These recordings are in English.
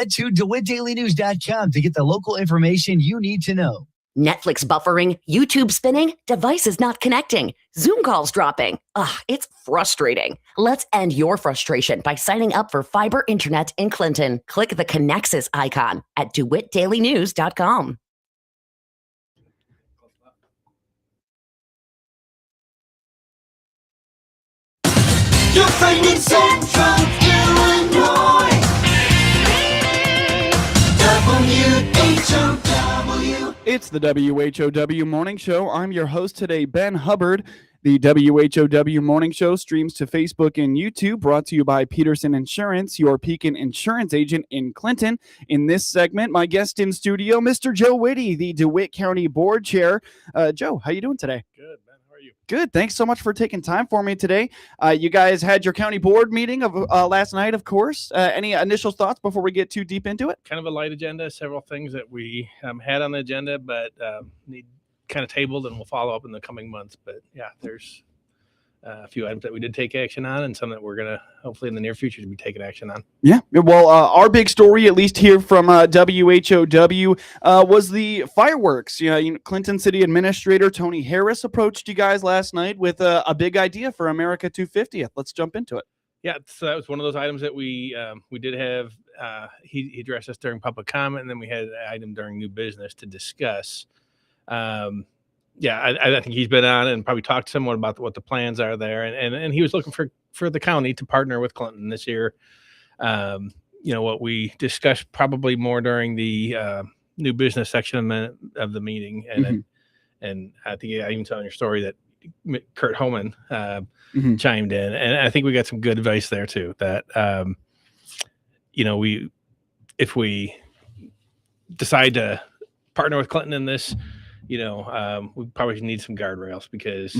Head to DeWittDailyNews.com to get the local information you need to know. Netflix buffering, YouTube spinning, devices not connecting, Zoom calls dropping. It's frustrating. Let's end your frustration by signing up for fiber internet in Clinton. Click the Connexus icon at DeWittDailyNews.com. Your friend in Central Illinois. WHOW. It's the WHOW Morning Show. I'm your host today, Ben Hubbard. The WHOW Morning Show streams to Facebook and YouTube, brought to you by Peterson Insurance, your Pekin Insurance agent in Clinton. In this segment, my guest in studio, Mr. Joe Whitty, the DeWitt County Board Chair. Joe, how you doing today? Good, Ben. How are you? Good. Thanks so much for taking time for me today. You guys had your county board meeting of last night, of course. Any initial thoughts before we get too deep into it? Kind of a light agenda, several things that we had on the agenda, but need kind of tabled, and we'll follow up in the coming months. But yeah, there's a few items that we did take action on, and some that we're going to hopefully in the near future to be taking action on. Yeah. Well, our big story, at least here from WHOW, was the fireworks. Clinton City Administrator Tony Harris approached you guys last night with a big idea for America 250th. Let's jump into it. Yeah, so that was one of those items that we did have. He addressed us during public comment, and then we had an item during new business to discuss. I think he's been on and probably talked somewhat about what the plans are there, and he was looking for the county to partner with Clinton this year. What we discussed probably more during the new business section of the meeting, and I think I even told your story that Kurt Homan chimed in, and I think we got some good advice there too. That if we decide to partner with Clinton in this, we probably need some guardrails because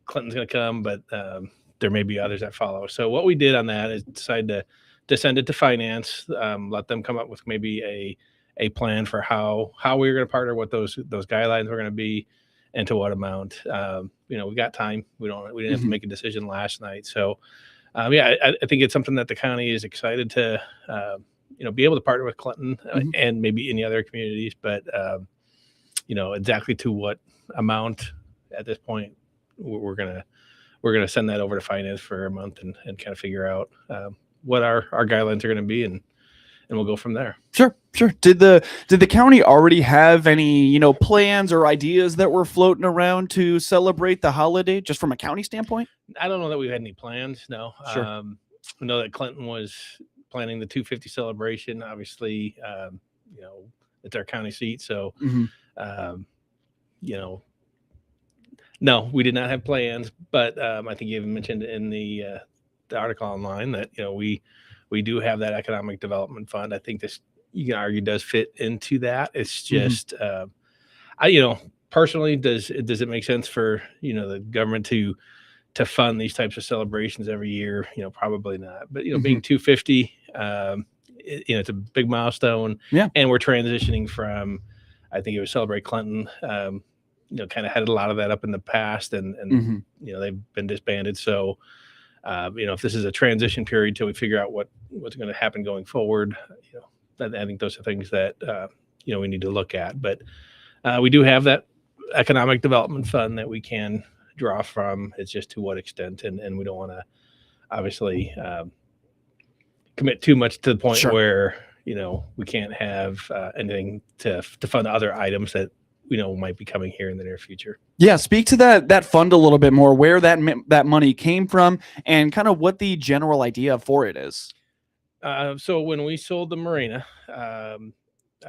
Clinton's going to come, but there may be others that follow. So what we did on that is decide to send it to finance, let them come up with maybe a plan for how we're going to partner, what those guidelines are going to be, and to what amount. We got time. We didn't have to make a decision last night. So I think it's something that the county is excited to be able to partner with Clinton and maybe any other communities, but exactly to what amount at this point, we're gonna send that over to finance for a month and kind of figure out what our guidelines are going to be, and we'll go from there. Sure. Did the county already have any plans or ideas that were floating around to celebrate the holiday, just from a county standpoint? I don't know that we had any plans. No. Sure. I know that Clinton was planning the 250 celebration. Obviously, it's our county seat, so. No, we did not have plans, but I think you even mentioned in the article online that we do have that economic development fund. I think this, you can argue, does fit into that. It's just personally, does it make sense for the government to fund these types of celebrations every year? Probably not. But being 250, it's a big milestone. Yeah, and we're transitioning from, I think it was Celebrate Clinton, kind of had a lot of that up in the past, and they've been disbanded. So, if this is a transition period till we figure out what's going to happen going forward, I think those are things that we need to look at. But we do have that economic development fund that we can draw from. It's just to what extent, and we don't want to obviously commit too much to the point where we can't have anything to fund other items that might be coming here in the near future. Yeah, speak to that fund a little bit more, where that money came from, and kind of what the general idea for it is. So when we sold the marina, I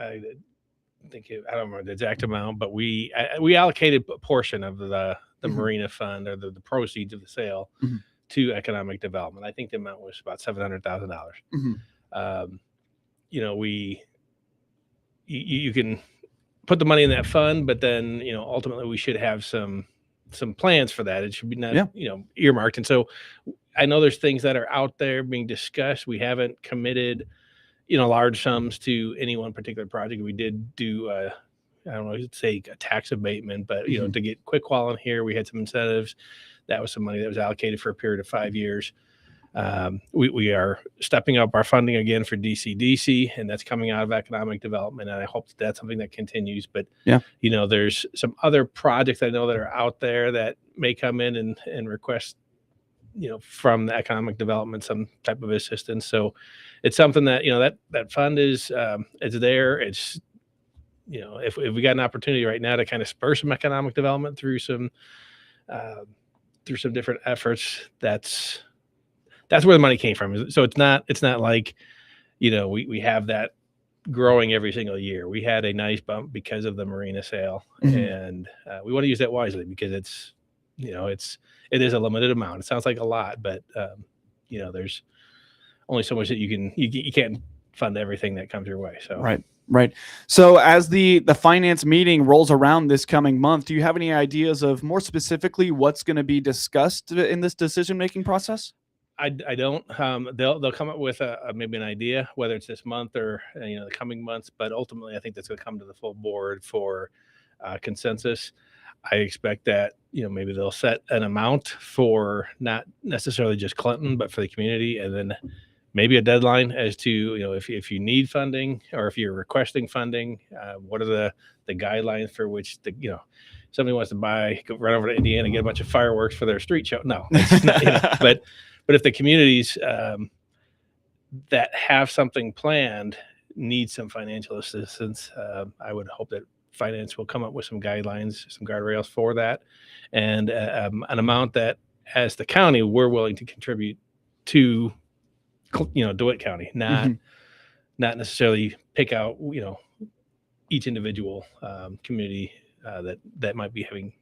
don't remember the exact amount, but we allocated a portion of the marina fund, or the proceeds of the sale, to economic development. I think the amount was about $700,000. You can put the money in that fund, but then ultimately we should have some plans for that. It should be not earmarked. And so I know there's things that are out there being discussed. We haven't committed large sums to any one particular project. We did do I don't know, say a tax abatement, but to get quick qual in here, we had some incentives. That was some money that was allocated for a period of 5 years. We are stepping up our funding again for DCDC, and that's coming out of economic development. And I hope that that's something that continues. But, there's some other projects I know that are out there that may come in and request, from the economic development, some type of assistance. So it's something that, that fund is, it's there. It's, if we got an opportunity right now to kind of spur some economic development through some different efforts, that's where the money came from. So it's not like, we have that growing every single year. We had a nice bump because of the marina sale, and we want to use that wisely because it is a limited amount. It sounds like a lot, but there's only so much that you can't fund everything that comes your way. So Right. So as the finance meeting rolls around this coming month, do you have any ideas of more specifically what's going to be discussed in this decision-making process? I don't. They'll come up with maybe an idea, whether it's this month or the coming months. But ultimately, I think that's going to come to the full board for consensus. I expect that maybe they'll set an amount for not necessarily just Clinton, but for the community, and then maybe a deadline as to if you need funding or if you're requesting funding, what are the guidelines for which somebody wants to run over to Indiana and get a bunch of fireworks for their street show. No, it's not, but if the communities that have something planned need some financial assistance, I would hope that finance will come up with some guidelines, some guardrails for that, and an amount that, as the county, we're willing to contribute to, DeWitt County, not necessarily pick out, each individual community that might be having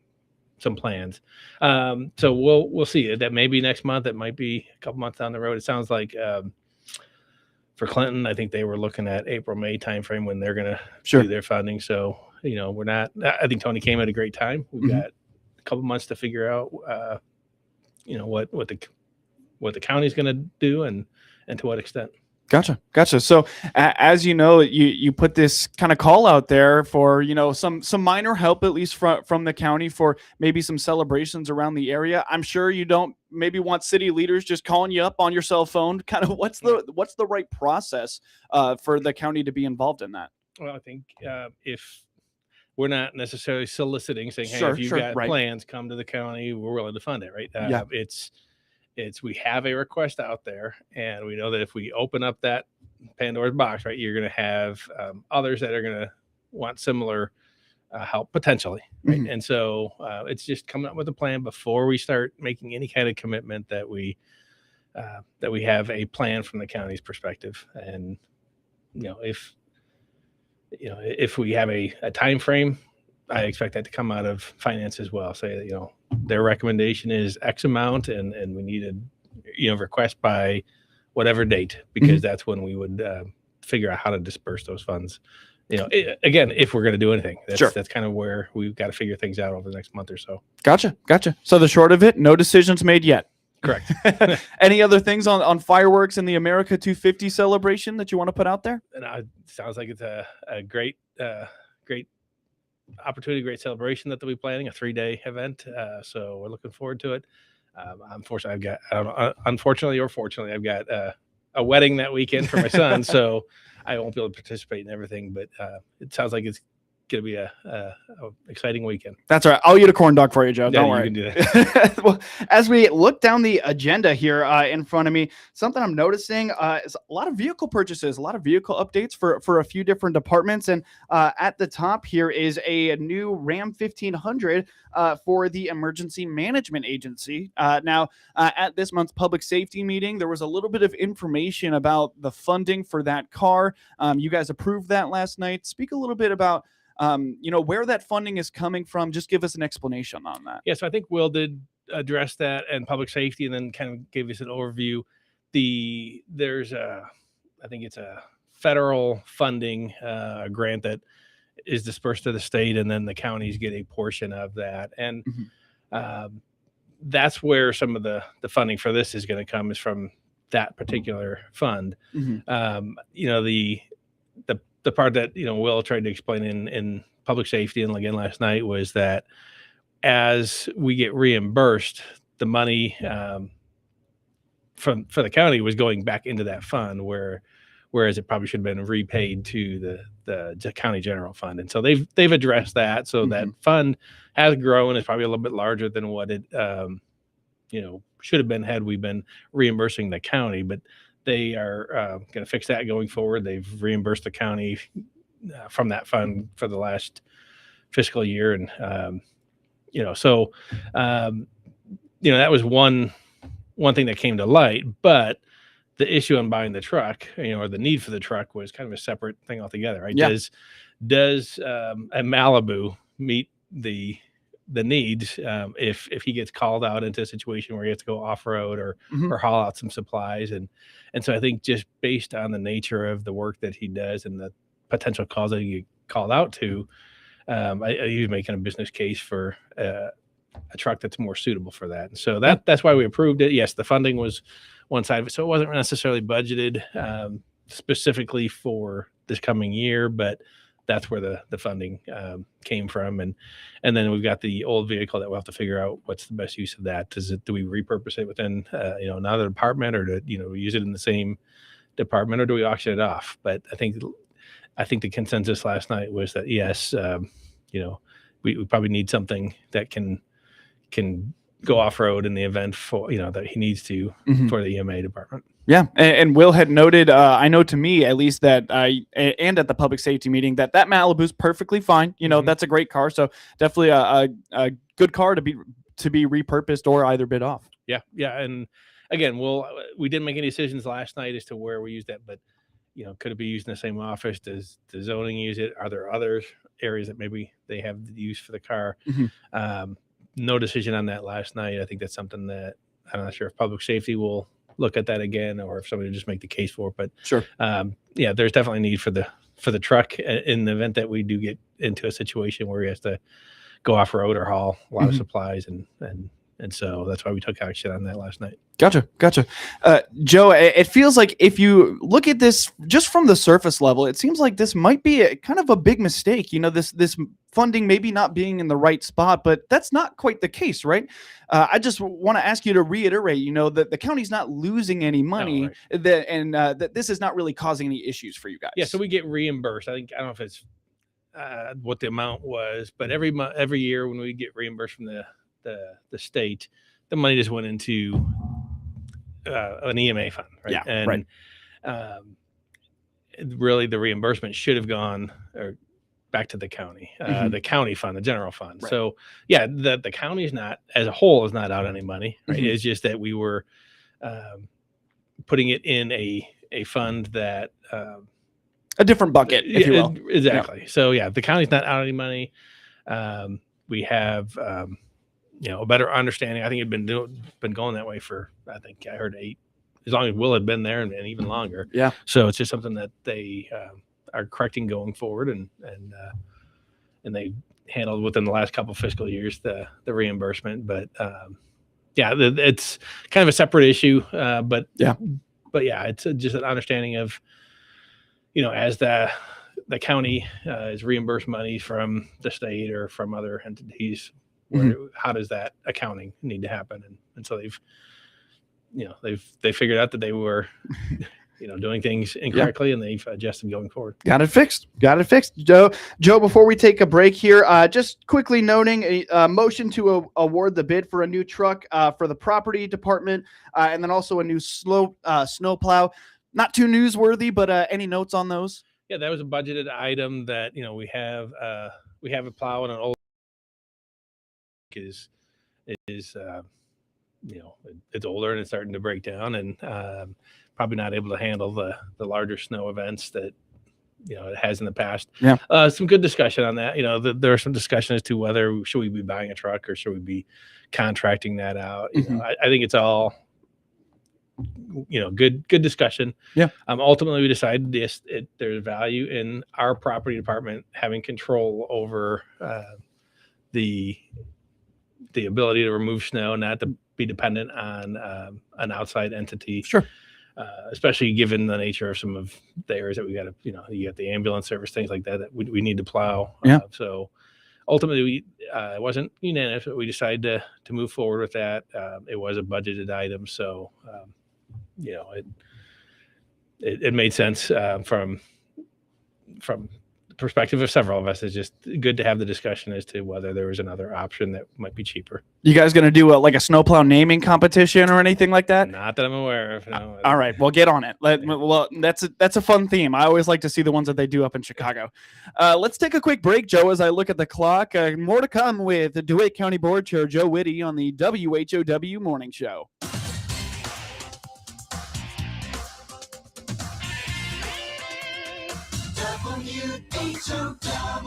some plans. So we'll see. That may be next month. That might be a couple months down the road. It sounds like for Clinton, I think they were looking at April, May timeframe when they're going to do their funding. So, we're not. I think Tony came at a great time. We've got a couple months to figure out, what the county's going to do and to what extent. Gotcha. So as you put this kind of call out there for, some minor help, at least from the county, for maybe some celebrations around the area. I'm sure you don't maybe want city leaders just calling you up on your cell phone. Kind of what's the right process for the county to be involved in that? Well, I think if we're not necessarily soliciting, saying, hey, if you've got plans, come to the county, we're willing to fund it, right? It's we have a request out there, and we know that if we open up that Pandora's box, right, you're going to have others that are going to want similar help potentially, right? And so it's just coming up with a plan before we start making any kind of commitment that we have a plan from the county's perspective. And if we have a time frame, I expect that to come out of finance as well. Say that, their recommendation is X amount, and we need a request by whatever date, because that's when we would figure out how to disperse those funds. Again, if we're going to do anything, that's kind of where we've got to figure things out over the next month or so. Gotcha. So the short of it, no decisions made yet. Correct. Any other things on fireworks and the America 250 celebration that you want to put out there? And it sounds like it's a great opportunity, great celebration that they'll be planning, a 3-day event. So we're looking forward to it. Unfortunately or fortunately, I've got a wedding that weekend for my son, so I won't be able to participate in everything. But it sounds like it's going to be a exciting weekend. That's all right. I'll eat a corn dog for you, Joe. Don't worry. You can do that. Well, as we look down the agenda here in front of me, something I'm noticing is a lot of vehicle purchases, a lot of vehicle updates for a few different departments. And at the top here is a new Ram 1500 for the Emergency Management Agency. Now, at this month's public safety meeting, there was a little bit of information about the funding for that car. You guys approved that last night. Speak a little bit about where that funding is coming from. Just give us an explanation on that. Yeah, so I think Will did address that and public safety, and then kind of gave us an overview. There's I think it's a federal funding grant that is dispersed to the state, and then the counties get a portion of that. And that's where some of the funding for this is going to come, is from that particular fund. The part that Will tried to explain in public safety and again last night was that as we get reimbursed, the money for the county was going back into that fund, whereas it probably should have been repaid to the county general fund. And so they've addressed that. So that fund has grown. It's probably a little bit larger than what it should have been had we been reimbursing the county, but they are going to fix that going forward. They've reimbursed the county from that fund for the last fiscal year. And, that was one thing that came to light, but the issue on buying the truck, or the need for the truck was kind of a separate thing altogether, right? Yeah. Does a Malibu meet the needs if he gets called out into a situation where he has to go off-road or haul out some supplies? And so I think just based on the nature of the work that he does and the potential calls that he get called out to, he's making a business case for a truck that's more suitable for that. And so that's why we approved it. Yes, the funding was one side of it, so it wasn't necessarily budgeted specifically for this coming year, but that's where the funding came from. And then we've got the old vehicle that we'll have to figure out what's the best use of that. Do we repurpose it within another department, or we use it in the same department, or do we auction it off? But I think the consensus last night was that yes, we probably need something that can go off-road in the event for that he needs to for the EMA department. Yeah, and Will had noted, I know to me at least, that and at the public safety meeting, that Malibu's perfectly fine. That's a great car, so definitely a good car to be repurposed or either bid off. Yeah, and again, we didn't make any decisions last night as to where we use that, but could it be used in the same office? Does the zoning use it? Are there other areas that maybe they have the use for the car? No decision on that last night. I think that's something that I'm not sure if public safety will look at that again, or if somebody will just make the case for it. But sure, there's definitely need for the truck in the event that we do get into a situation where he has to go off road or haul a lot of supplies, and so that's why we took action on that last night. Gotcha. Joe, it feels like if you look at this just from the surface level, it seems like this might be kind of a big mistake. This funding maybe not being in the right spot, but that's not quite the case, right? I just want to ask you to reiterate, that the county's not losing any money, that this is not really causing any issues for you guys. Yeah, so we get reimbursed. I don't know if it's what the amount was, but every year when we get reimbursed from the state, the money just went into an EMA fund, right? Yeah, and right. Really the reimbursement should have gone back to the county, the county fund, the general fund. Right. So yeah, the county is not, as a whole, is not out any money, right? It's just that we were putting it in a fund that a different bucket, if you will. Exactly. Yeah. So yeah, the county's not out any money. We have a better understanding. I think it'd been going that way for, I think I heard 8, as long as Will had been there, and even longer. Yeah. So it's just something that they are correcting going forward, and they handled within the last couple of fiscal years the reimbursement. But it's kind of a separate issue. But yeah, it's just an understanding of as the county is reimbursed money from the state or from other entities, how does that accounting need to happen? And so they figured out that they were doing things incorrectly, and they've adjusted going forward. Got it fixed. Joe, before we take a break here, just quickly noting a motion to award the bid for a new truck for the property department, and then also a new snow plow. Not too newsworthy, but any notes on those? Yeah, that was a budgeted item that we have a plow and an old is it's older and it's starting to break down, and probably not able to handle the larger snow events that it has in the past. Yeah. Some good discussion on that. There are some discussion as to whether should we be buying a truck or should we be contracting that out. I think it's all good discussion. Yeah. Ultimately we decided there's value in our property department having control over the ability to remove snow, not to be dependent on an outside entity. Sure. Especially given the nature of some of the areas that we got to, you got the ambulance service, things like that we need to plow. Yeah. So ultimately it wasn't unanimous, but we decided to move forward with that. It was a budgeted item. So it made sense from the perspective of several of us. It's just good to have the discussion as to whether there was another option that might be cheaper. You guys going to do like a snowplow naming competition or anything like that? Not that I'm aware of. No. All right, well, get on it. Well, that's a fun theme. I always like to see the ones that they do up in Chicago. Let's take a quick break, Joe, as I look at the clock. More to come with the DeWitt County Board Chair Joe Whitty on the WHOW Morning Show.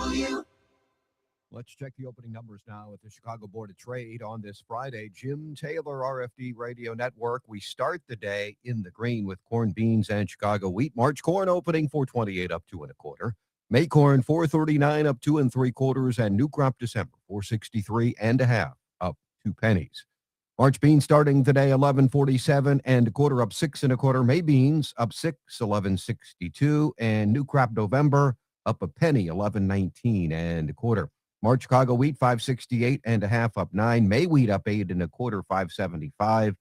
WHOW. Let's check the opening numbers now at the Chicago Board of Trade on this Friday. Jim Taylor, RFD Radio Network. We start the day in the green with corn, beans, and Chicago wheat. March corn opening 428 up 2 1/4. May corn 439 up 2 3/4, and new crop December 463 1/2 up 2 pennies. March beans starting today 1147 1/4 up 6 1/4. May beans up 6 1162, and new crop November up a penny 1119 1/4. March Chicago wheat 568 1/2 up 9. May wheat up 8 1/4 575.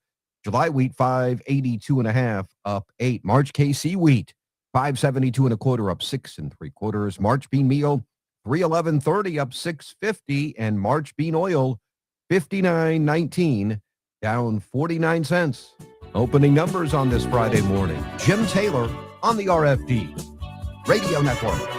July wheat 582 1/2 up 8. March KC wheat 572 1/4 up 6 3/4. March bean meal 311.30 up 650, and March bean oil 59.19 down 49 cents. Opening numbers on this Friday morning. Jim Taylor on the RFD Radio Network.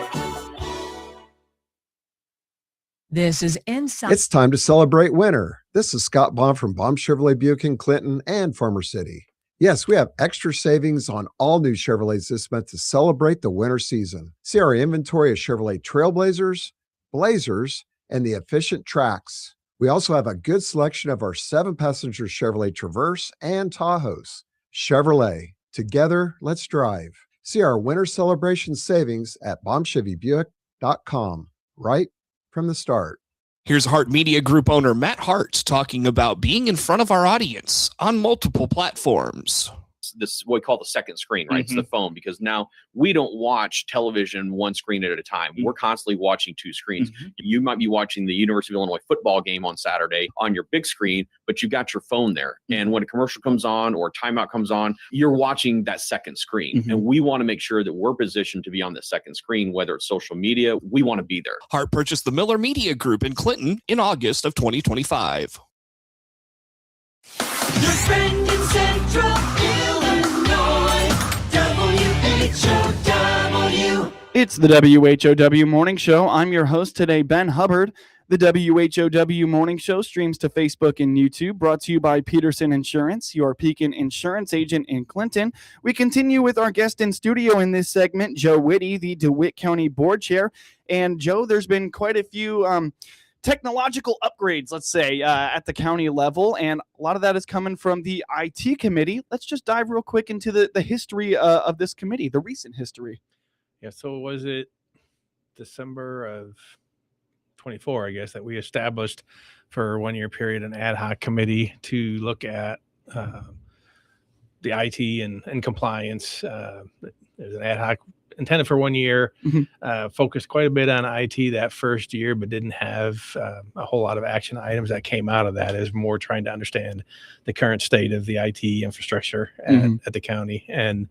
This is Inside. It's time to celebrate winter. This is Scott Baum from Baum Chevrolet Buick in Clinton and Farmer City. Yes, we have extra savings on all new Chevrolets this month to celebrate the winter season. See our inventory of Chevrolet Trailblazers, Blazers, and the efficient Trax. We also have a good selection of our 7-passenger Chevrolet Traverse and Tahoes. Chevrolet, together, let's drive. See our winter celebration savings at BaumChevyBuick.com right from the start. Here's Hart Media Group owner Matt Hart talking about being in front of our audience on multiple platforms. This what we call the second screen, right? It's the phone, because now we don't watch television one screen at a time. We're constantly watching 2 screens. You might be watching the University of Illinois football game on Saturday on your big screen, but you got your phone there. And when a commercial comes on or timeout comes on, you're watching that second screen. And we want to make sure that we're positioned to be on the second screen, whether it's social media, we want to be there. Hart purchased the Miller Media Group in Clinton in August of 2025. Your friend in Central Illinois, WHOW. It's the WHOW Morning Show. I'm your host today, Ben Hubbard. The WHOW Morning Show streams to Facebook and YouTube, brought to you by Peterson Insurance, your Pekin Insurance agent in Clinton. We continue with our guest in studio in this segment, Joe Whitty, the DeWitt County Board Chair. And Joe, there's been quite a few technological upgrades, let's say, at the county level, and a lot of that is coming from the IT committee. Let's just dive real quick into the history of this committee, the recent history. Yeah, so was it December of 24, I guess, that we established for a 1-year period an ad hoc committee to look at the IT and compliance. There's an ad hoc intended for 1 year, focused quite a bit on IT that first year, but didn't have a whole lot of action items that came out of that. Is more trying to understand the current state of the IT infrastructure at the county. And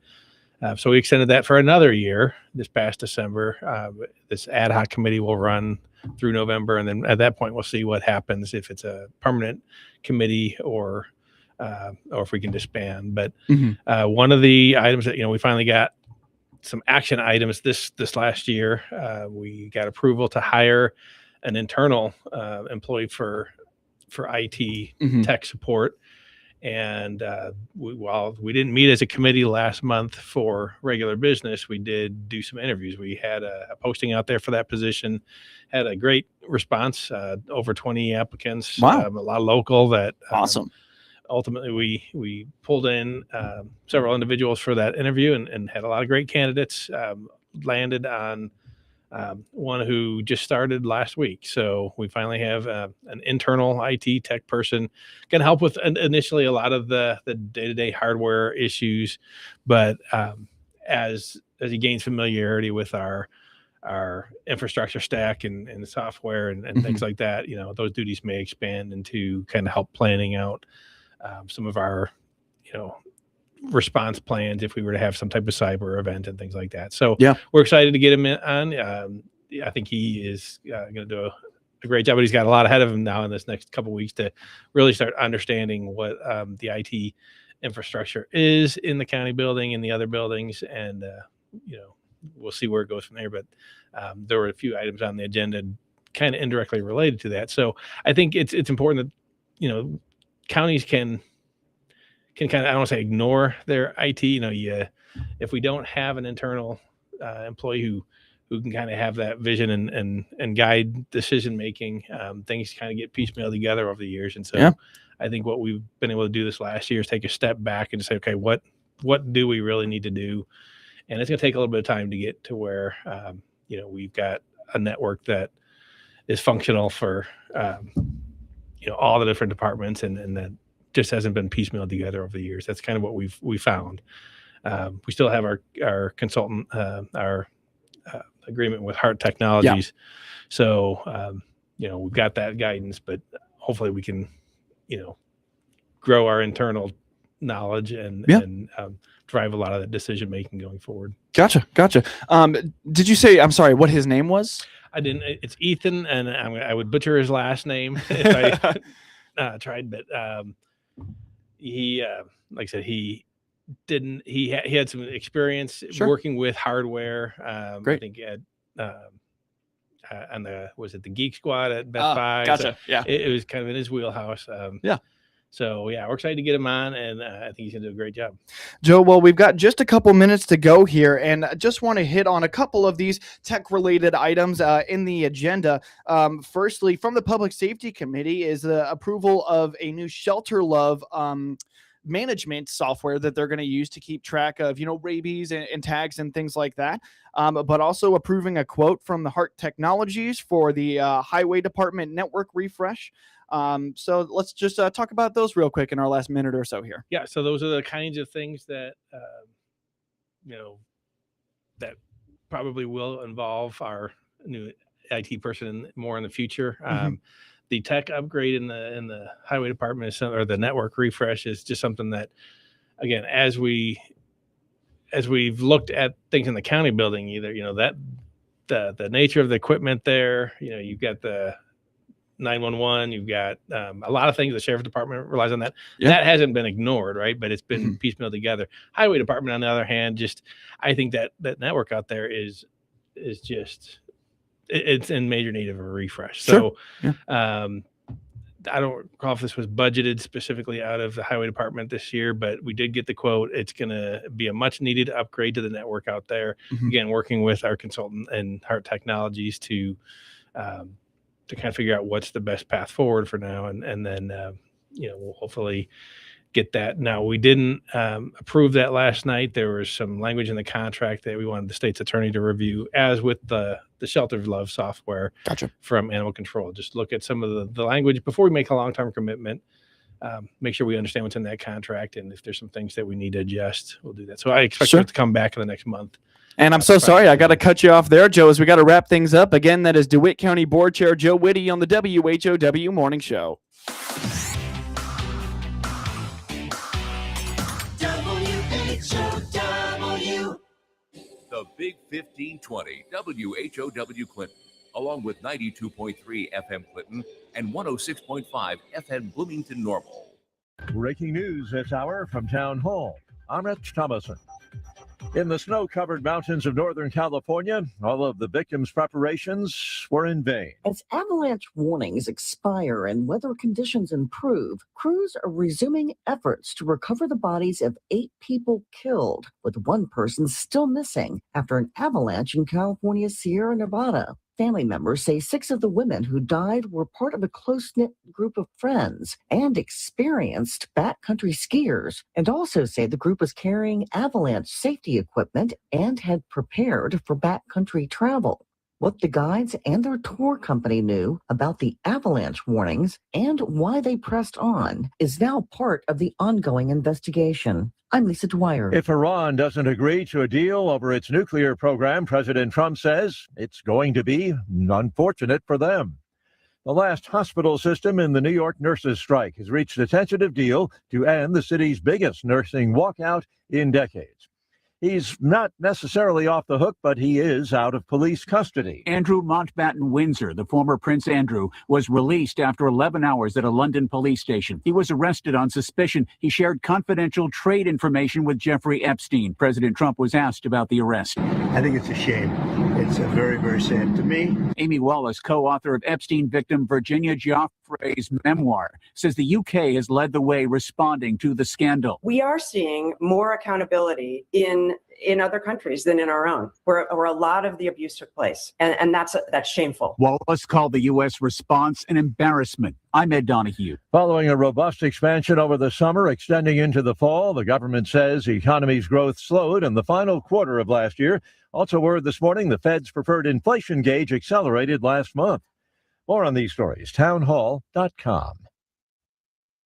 so we extended that for another year this past December. This ad hoc committee will run through November, and then at that point we'll see what happens, if it's a permanent committee or if we can disband. But one of the items that we finally got some action items this last year, we got approval to hire an internal employee for IT tech support. And while we didn't meet as a committee last month for regular business, we did do some interviews. We had a posting out there for that position, had a great response, over 20 applicants. Wow. A lot local. That Awesome. Ultimately, we pulled in several individuals for that interview and had a lot of great candidates. Landed on one who just started last week. So we finally have an internal IT tech person, can help with initially a lot of the day-to-day hardware issues. But as he gains familiarity with our infrastructure stack and the software and things like that, those duties may expand into kind of help planning out some of our, response plans if we were to have some type of cyber event and things like that. So Yeah. we're excited to get him on. I think he is going to do a great job, but he's got a lot ahead of him now in this next couple of weeks to really start understanding what the IT infrastructure is in the county building and the other buildings. And, we'll see where it goes from there. But there were a few items on the agenda kind of indirectly related to that. So I think it's important that, counties can kind of, I don't want to say ignore their IT. If we don't have an internal employee who can kind of have that vision and guide decision making, things kind of get piecemeal together over the years. And so I think what we've been able to do this last year is take a step back and say, okay, what do we really need to do? And it's going to take a little bit of time to get to where, we've got a network that is functional for, all the different departments and that just hasn't been piecemealed together over the years. That's kind of what we found. We still have our consultant, our agreement with Heart Technologies. Yeah. So, we've got that guidance, but hopefully we can, grow our internal knowledge and drive a lot of the decision making going forward. Gotcha. Did you say, I'm sorry, what his name was? I didn't. It's Ethan, and I would butcher his last name if I tried. But he, like I said, he didn't. He had some experience working with hardware. Great. I think at on the the Geek Squad at Best Buy. Gotcha. So it was kind of in his wheelhouse. So we're excited to get him on, and I think he's gonna do a great job. Joe, well, we've got just a couple minutes to go here, and I just want to hit on a couple of these tech-related items in the agenda. Firstly, from the Public Safety Committee is the approval of a new Shelter Love management software that they're going to use to keep track of, rabies and tags and things like that. But also approving a quote from the Heart Technologies for the Highway Department network refresh. So let's just talk about those real quick in our last minute or so here. Yeah. So those are the kinds of things that, that probably will involve our new IT person more in the future. The tech upgrade in the Highway Department or the network refresh is just something that, again, as we've looked at things in the county building, either, that the nature of the equipment there, you've got the 911, you've got a lot of things. The Sheriff's Department relies on that. Yeah. That hasn't been ignored, right? But it's been piecemeal together. Highway Department, on the other hand, I think that network out there is just, it's in major need of a refresh. So, I don't recall if this was budgeted specifically out of the Highway Department this year, but we did get the quote. It's going to be a much needed upgrade to the network out there. Again, working with our consultant and Heart Technologies to kind of figure out what's the best path forward for now. And then, we'll hopefully get that. Now, we didn't approve that last night. There was some language in the contract that we wanted the state's attorney to review, as with the Shelter Love software from Animal Control. Just look at some of the language before we make a long-term commitment. Make sure we understand what's in that contract. And if there's some things that we need to adjust, we'll do that. So I expect it to come back in the next month. And I'm so sorry, I got to cut you off there, Joe, as we got to wrap things up. Again, that is DeWitt County Board Chair Joe Whitty on the WHOW Morning Show. WHOW. The Big 1520, WHOW Clinton, along with 92.3 FM Clinton and 106.5 FM Bloomington Normal. Breaking news this hour from Town Hall. I'm Rich Thomason. In the snow-covered mountains of Northern California, all of the victims' preparations were in vain. As avalanche warnings expire and weather conditions improve, crews are resuming efforts to recover the bodies of 8 people killed, with 1 person still missing after an avalanche in California's Sierra Nevada. Family members say 6 of the women who died were part of a close-knit group of friends and experienced backcountry skiers, and also say the group was carrying avalanche safety equipment and had prepared for backcountry travel. What the guides and their tour company knew about the avalanche warnings and why they pressed on is now part of the ongoing investigation. I'm Lisa Dwyer. If Iran doesn't agree to a deal over its nuclear program, President Trump says it's going to be unfortunate for them. The last hospital system in the New York nurses' strike has reached a tentative deal to end the city's biggest nursing walkout in decades. He's not necessarily off the hook, but he is out of police custody. Andrew Mountbatten Windsor, the former Prince Andrew, was released after 11 hours at a London police station. He was arrested on suspicion he shared confidential trade information with Jeffrey Epstein. President Trump was asked about the arrest. I think it's a shame. It's very, very sad to me. Amy Wallace, co-author of Epstein victim Virginia Giuffre's memoir, says the UK has led the way responding to the scandal. We are seeing more accountability in other countries than in our own, where a lot of the abuse took place. And that's shameful. Wallace called the U.S. response an embarrassment. I'm Ed Donahue. Following a robust expansion over the summer, extending into the fall, the government says the economy's growth slowed in the final quarter of last year. Also word this morning, the Fed's preferred inflation gauge accelerated last month. More on these stories, townhall.com.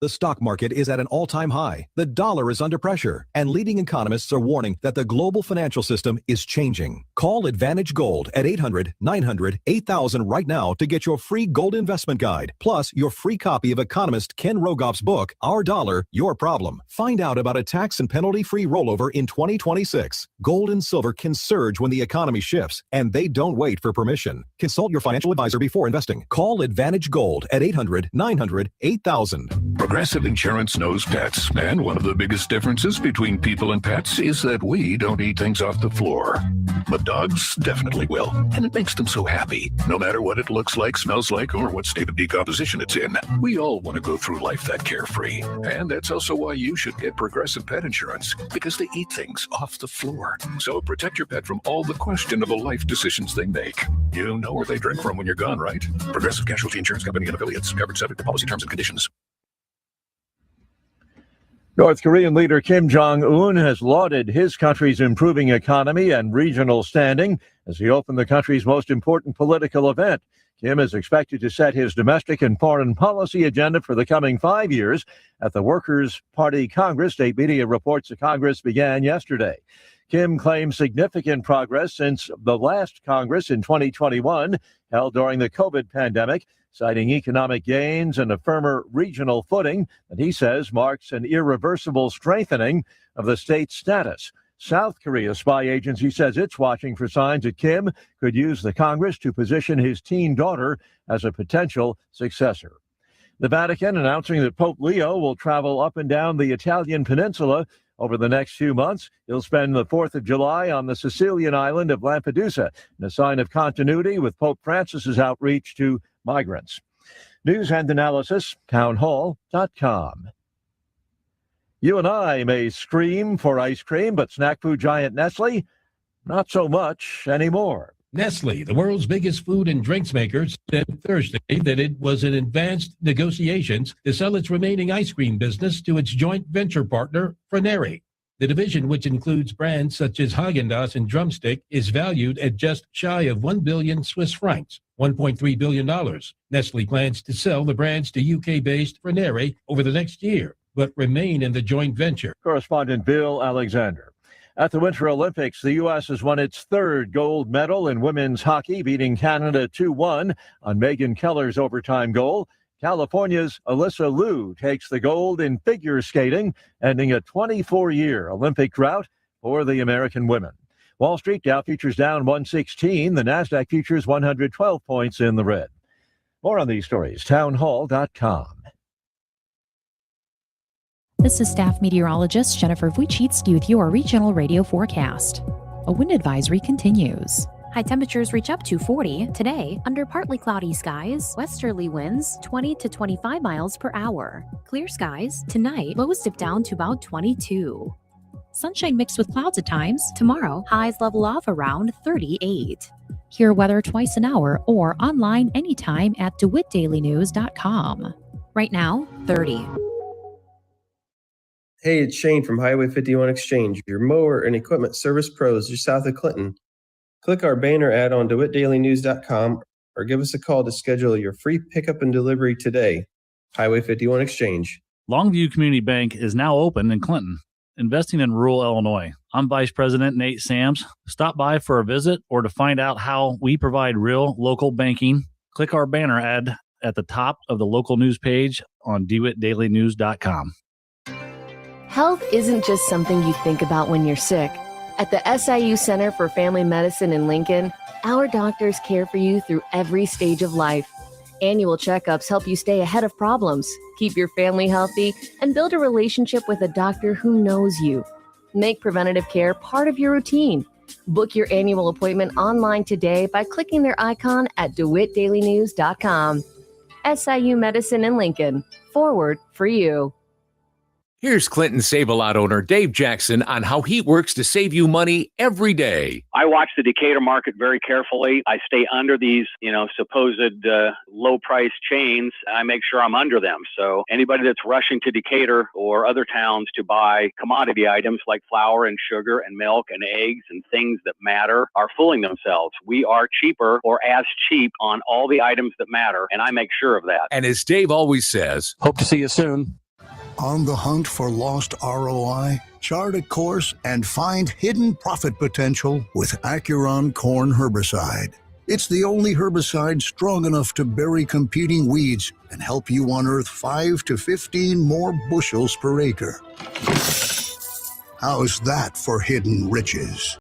The stock market is at an all-time high. The dollar is under pressure, and leading economists are warning that the global financial system is changing. Call Advantage Gold at 800-900-8000 right now to get your free gold investment guide, plus your free copy of economist Ken Rogoff's book, Our Dollar, Your Problem. Find out about a tax and penalty-free rollover in 2026. Gold and silver can surge when the economy shifts, and they don't wait for permission. Consult your financial advisor before investing. Call Advantage Gold at 800-900-8000. Progressive Insurance knows pets, and one of the biggest differences between people and pets is that we don't eat things off the floor. But dogs definitely will, and it makes them so happy, no matter what it looks like, smells like, or what state of decomposition it's in. We all want to go through life that carefree, and that's also why you should get Progressive Pet Insurance, because they eat things off the floor. So protect your pet from all the questionable life decisions they make. You know where they drink from when you're gone, right? Progressive Casualty Insurance Company and Affiliates. Coverage subject to policy terms and conditions. North Korean leader Kim Jong-un has lauded his country's improving economy and regional standing as he opened the country's most important political event. Kim is expected to set his domestic and foreign policy agenda for the coming 5 years at the Workers' Party Congress. State media reports the Congress began yesterday. Kim claims significant progress since the last Congress in 2021, held during the COVID pandemic, citing economic gains and a firmer regional footing that he says marks an irreversible strengthening of the state's status. South Korea's spy agency says it's watching for signs that Kim could use the Congress to position his teen daughter as a potential successor. The Vatican announcing that Pope Leo will travel up and down the Italian peninsula over the next few months. He'll spend the 4th of July on the Sicilian island of Lampedusa, in a sign of continuity with Pope Francis's outreach to migrants. News and analysis, townhall.com. You and I may scream for ice cream, but snack food giant Nestle, not so much anymore. Nestle, the world's biggest food and drinks maker, said Thursday that it was in advanced negotiations to sell its remaining ice cream business to its joint venture partner, Frenary. The division, which includes brands such as Häagen-Dazs and Drumstick, is valued at just shy of 1 billion Swiss francs, $1.3 billion. Nestle plans to sell the brands to UK-based Frenary over the next year, but remain in the joint venture. Correspondent Bill Alexander. At the Winter Olympics, the U.S. has won its third gold medal in women's hockey, beating Canada 2-1 on Megan Keller's overtime goal. California's Alyssa Liu takes the gold in figure skating, ending a 24-year Olympic drought for the American women. Wall Street Dow futures down 116. The NASDAQ futures 112 points in the red. More on these stories, townhall.com. This is staff meteorologist Jennifer Wojcicki with your regional radio forecast. A wind advisory continues. High temperatures reach up to 40 today under partly cloudy skies, westerly winds 20 to 25 miles per hour. Clear skies tonight, lows dip down to about 22. Sunshine mixed with clouds at times. Tomorrow, highs level off around 38. Hear weather twice an hour or online anytime at DeWittDailyNews.com. Right now, 30. Hey, it's Shane from Highway 51 Exchange, your mower and equipment service pros just south of Clinton. Click our banner ad on DeWittDailyNews.com or give us a call to schedule your free pickup and delivery today. Highway 51 Exchange. Longview Community Bank is now open in Clinton, investing in rural Illinois. I'm Vice President Nate Sams. Stop by for a visit or to find out how we provide real local banking. Click our banner ad at the top of the local news page on DeWittDailyNews.com. Health isn't just something you think about when you're sick. At the SIU Center for Family Medicine in Lincoln, our doctors care for you through every stage of life. Annual checkups help you stay ahead of problems, keep your family healthy, and build a relationship with a doctor who knows you. Make preventative care part of your routine. Book your annual appointment online today by clicking their icon at DeWittDailyNews.com. SIU Medicine in Lincoln. Forward for you. Here's Clinton Save-A-Lot owner Dave Jackson on how he works to save you money every day. I watch the Decatur market very carefully. I stay under these, supposed low price chains. I make sure I'm under them. So anybody that's rushing to Decatur or other towns to buy commodity items like flour and sugar and milk and eggs and things that matter are fooling themselves. We are cheaper or as cheap on all the items that matter, and I make sure of that. And as Dave always says, hope to see you soon. On the hunt for lost ROI? Chart a course and find hidden profit potential with Acuron Corn Herbicide. It's the only herbicide strong enough to bury competing weeds and help you unearth 5 to 15 more bushels per acre. How's that for hidden riches?